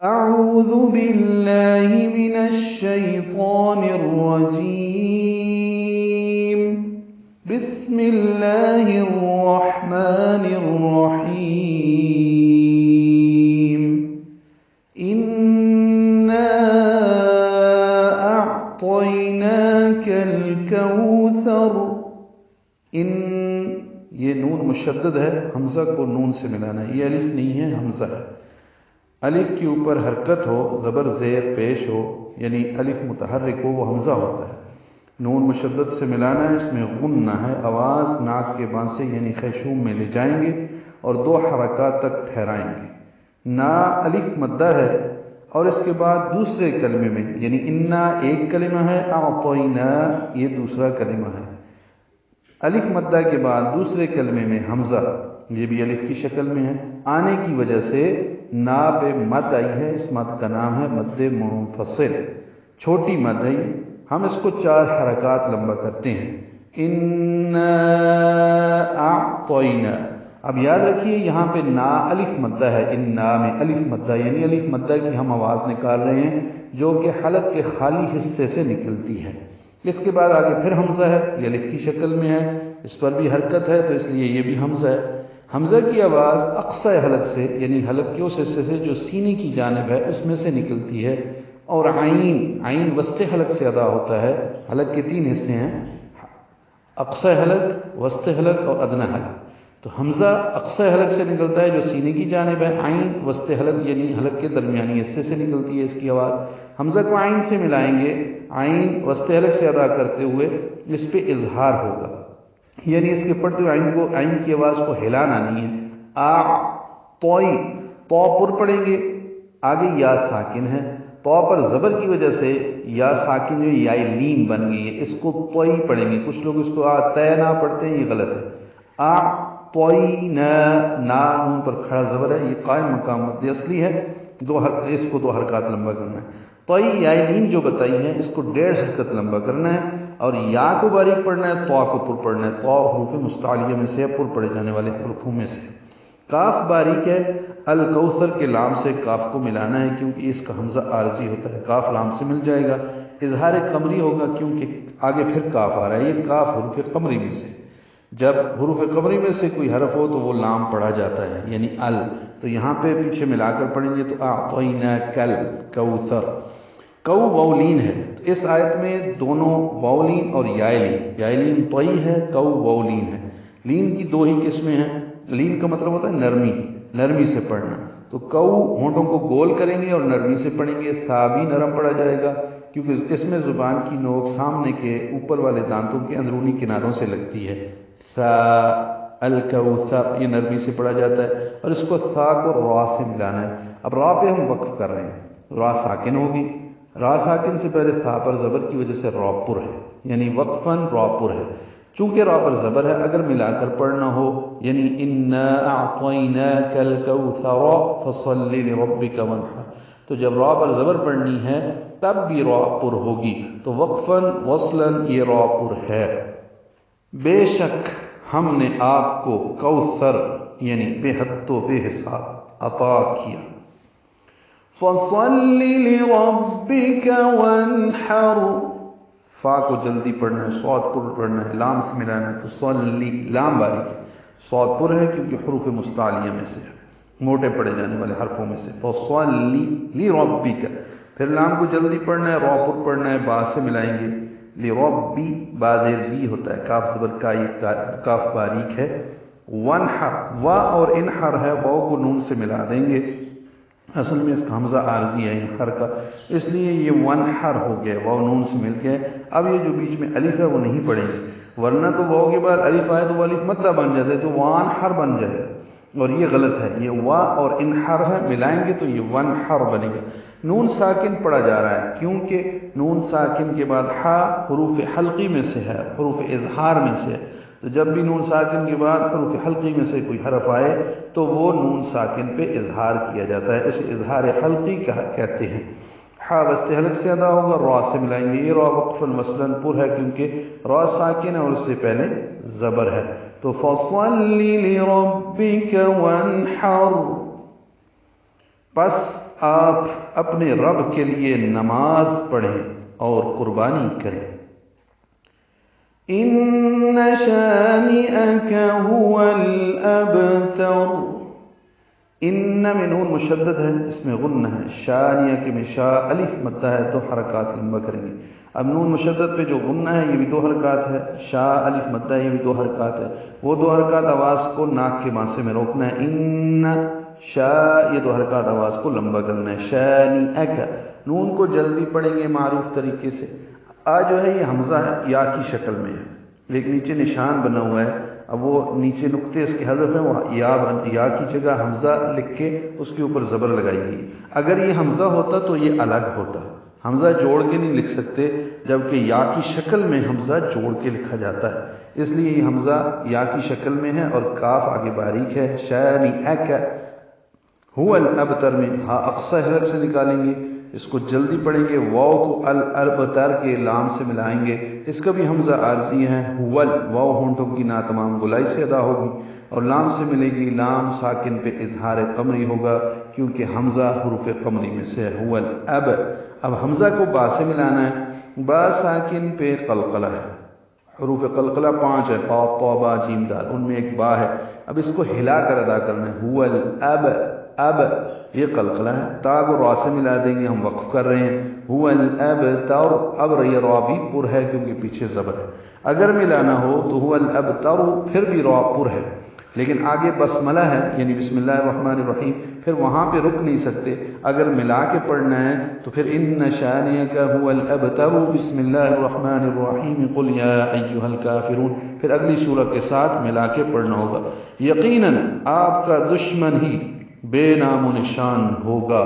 أعوذ بالله من الشيطان الرجيم بسم الله الرحمن الرحيم إنا أعطيناك الكوثر ان یہ نون مشدد ہے، حمزہ کو نون سے ملانا ہے، یہ الف نہیں ہے، حمزہ ہے۔ الف کے اوپر حرکت ہو، زبر زیر پیش ہو، یعنی الف متحرک ہو، وہ حمزہ ہوتا ہے۔ نون مشدد سے ملانا ہے، اس میں غنہ ہے، آواز ناک کے بان سے یعنی خیشوم میں لے جائیں گے اور دو حرکات تک ٹھہرائیں گے۔ نا الف مدہ ہے اور اس کے بعد دوسرے کلمے میں یعنی انا ایک کلمہ ہے، اعطینا یہ دوسرا کلمہ ہے۔ الف مدہ کے بعد دوسرے کلمے میں حمزہ، یہ بھی الف کی شکل میں ہے، آنے کی وجہ سے نا پہ مد آئی ہے۔ اس مد کا نام ہے مد منفصل، چھوٹی مد ہے یہ۔ ہم اس کو 4 حرکات لمبا کرتے ہیں۔ انا اعطینا، اب یاد رکھیے یہاں پہ نا الف مدہ ہے، انا میں الف مدہ یعنی الف مدہ کی ہم آواز نکال رہے ہیں جو کہ حلق کے خالی حصے سے نکلتی ہے۔ اس کے بعد آگے پھر حمزہ ہے، یہ الف کی شکل میں ہے، اس پر بھی حرکت ہے تو اس لیے یہ بھی حمزہ ہے۔ حمزہ کی آواز اقصی حلق سے یعنی حلق کے اس حصے سے جو سینے کی جانب ہے اس میں سے نکلتی ہے، اور عین وسط حلق سے ادا ہوتا ہے۔ حلق کے 3 حصے ہیں، اقصی حلق، وسط حلق اور ادنی حلق۔ تو حمزہ اقصی حلق سے نکلتا ہے جو سینے کی جانب ہے، عین وسط حلق یعنی حلق کے درمیانی حصے سے نکلتی ہے اس کی آواز۔ حمزہ کو عین سے ملائیں گے، عین وسط حلق سے ادا کرتے ہوئے اس پہ اظہار ہوگا، یعنی اس کے پڑھتے ہوئے عین کی آواز کو ہلانا نہیں ہے۔ تو پر پڑھیں گے، آگے یا ساکن ہے، تو پر زبر کی وجہ سے یا ساکن جو یا لین بن گئی ہے، اس کو توئی پڑھیں گے۔ کچھ لوگ اس کو نا پڑھتے ہیں، یہ غلط ہے۔ نا نون پر کھڑا زبر ہے، یہ قائم مقام مد اصلی ہے، اس کو 2 حرکات لمبا کرنا ہے۔ توئی یا لین جو بتائی ہے اس کو 1.5 حرکت لمبا کرنا ہے، اور یا کو باریک پڑھنا ہے، تو کو پر پڑھنا ہے۔ تو حروف مستعلیہ میں سے، پر پڑھے جانے والے حروفوں میں سے۔ کاف باریک ہے، الکوثر کے لام سے کاف کو ملانا ہے کیونکہ اس کا حمزہ عارضی ہوتا ہے، کاف لام سے مل جائے گا۔ اظہار قمری ہوگا کیونکہ آگے پھر کاف آ رہا ہے، یہ کاف حروف قمری میں سے، جب حروف قمری میں سے کوئی حرف ہو تو وہ لام پڑھا جاتا ہے یعنی ال، تو یہاں پہ پیچھے ملا کر پڑھیں گے تو اعطیناک الکوثر۔ کو واولین ہے، تو اس آیت میں دونوں واولین اور یائلین طوی ہے، کو واولین ہے۔ لین کی 2 ہی قسمیں ہیں، لین کا مطلب ہوتا ہے نرمی سے پڑھنا، تو کو ہونٹوں کو گول کریں گے اور نرمی سے پڑھیں گے۔ ثا بھی نرم پڑھا جائے گا کیونکہ اس میں زبان کی نوک سامنے کے اوپر والے دانتوں کے اندرونی کناروں سے لگتی ہے۔ ثا الکوثر یہ نرمی سے پڑھا جاتا ہے، اور اس کو ثا کو را سے ملانا ہے۔ اب را پہ ہم وقف کر رہے ہیں، را ساکن ہوگی، را ساکن سے پہلے ثا پر زبر کی وجہ سے را پر ہے، یعنی وقفاً را پر ہے۔ چونکہ را پر زبر ہے، اگر ملا کر پڑھنا ہو یعنی انا اعطیناک الکوثر فصل لربک وانحر، تو جب را پر زبر پڑھنی ہے تب بھی را پر ہوگی، تو وقفاً وصلاً یہ را پر ہے۔ بے شک ہم نے آپ کو کوثر یعنی بے حد و بے حساب عطا کیا۔ فصل لربک وانحر، فا کو جلدی پڑھنا ہے، صاد پر پڑھنا ہے، لام سے ملانا ہے۔ فصلی لام باریک ہے، صاد پر ہے کیونکہ حروف مستعلیہ میں سے ہے، موٹے پڑھے جانے والے حرفوں میں سے۔ فصلی لربک، پھر لام کو جلدی پڑھنا ہے، را پر پڑھنا ہے، با سے ملائیں گے۔ لربی با زیر بی ہوتا ہے، کاف زبر کا، یہ کاف باریک ہے۔ وانحر، وا اور انحر ہے، واو کو نون سے ملا دیں گے، اصل میں اس کا حمزہ عارضی ہے انحر کا، اس لیے یہ وانحر ہو گیا، واو نون سے مل گیا۔ اب یہ جو بیچ میں الف ہے وہ نہیں پڑھیں گے، ورنہ تو واو کے بعد الف آئے تو وہ الف مدہ بن جاتا ہے، تو وانحر بن جائے گا، اور یہ غلط ہے۔ یہ وا اور انحر ہے، ملائیں گے تو یہ وانحر بنے گا۔ نون ساکن پڑھا جا رہا ہے کیونکہ نون ساکن کے بعد ہا حروف حلقی میں سے ہے، حروف اظہار میں سے ہے، تو جب بھی نون ساکن کے بعد حروف حلقی میں سے کوئی حرف آئے تو وہ نون ساکن پہ اظہار کیا جاتا ہے، اسے اظہار حلقی کہتے ہیں۔ ہا وسط حلق سے ادا ہوگا، را سے ملائیں گے، یہ را وقفاً وصلاً پر ہے کیونکہ را ساکن ہے اور اس سے پہلے زبر ہے، تو فصل لربک وانحر، پس آپ اپنے رب کے لیے نماز پڑھیں اور قربانی کریں۔ ان شانئک هو الابتر، ان میں نون مشدد ہے، اس میں غنہ ہے، شانیہ کے میں شا الف مدہ ہے، 2 حرکات لمبا کریں گے۔ اب نون مشدد پہ جو غنہ ہے یہ بھی 2 حرکات ہے، شا الف مدہ ہے یہ بھی 2 حرکات ہے، وہ 2 حرکات آواز کو ناک کے ماسے میں روکنا ہے، ان شا یہ 2 حرکات آواز کو لمبا کرنا ہے، شانیک نون کو جلدی پڑھیں گے معروف طریقے سے۔ جو ہے یہ حمزہ ہے، یا کی شکل میں ہے، ایک نیچے نشان بنا ہوا ہے، اب وہ نیچے نقطے اس کے حذف ہیں، وہ یا کی جگہ حمزہ لکھ کے اس کے اوپر زبر لگائی گئی۔ اگر یہ حمزہ ہوتا تو یہ الگ ہوتا، حمزہ جوڑ کے نہیں لکھ سکتے، جبکہ یا کی شکل میں حمزہ جوڑ کے لکھا جاتا ہے، اس لیے یہ حمزہ یا کی شکل میں ہے اور کاف آگے باریک ہے۔ شانئک هو الابتر میں ہا اقصی حلق سے نکالیں گے، اس کو جلدی پڑھیں گے، واو کو الابتر کے لام سے ملائیں گے، اس کا بھی حمزہ عارضی ہے، ہول واو ہونٹوں کی ناتمام گولائی سے ادا ہوگی اور لام سے ملے گی، لام ساکن پہ اظہار قمری ہوگا کیونکہ حمزہ حروف قمری میں سے ہے، ہول اب حمزہ کو با سے ملانا ہے، با ساکن پہ قلقلہ ہے، حروف قلقلہ 5 ہے، قاف طا با جیم دال، ان میں ایک با ہے، اب اس کو ہلا کر ادا کرنا ہے، ہول اب یہ قلقلہ ہے، تا کو را سے ملا دیں گے، ہم وقف کر رہے ہیں، هو الابتر، اب یہ را بھی پر ہے کیونکہ پیچھے زبر ہے، اگر ملانا ہو تو هو الابتر پھر بھی را پر ہے، لیکن آگے بسملہ ہے یعنی بسم اللہ الرحمن الرحیم، پھر وہاں پہ رک نہیں سکتے، اگر ملا کے پڑھنا ہے تو پھر ان شانئک هو الابتر بسم اللہ الرحمن الرحیم قل یا ایھا الکافرون، پھر اگلی سورہ کے ساتھ ملا کے پڑھنا ہوگا۔ یقیناً آپ کا دشمن ہی بے نام و نشان ہوگا۔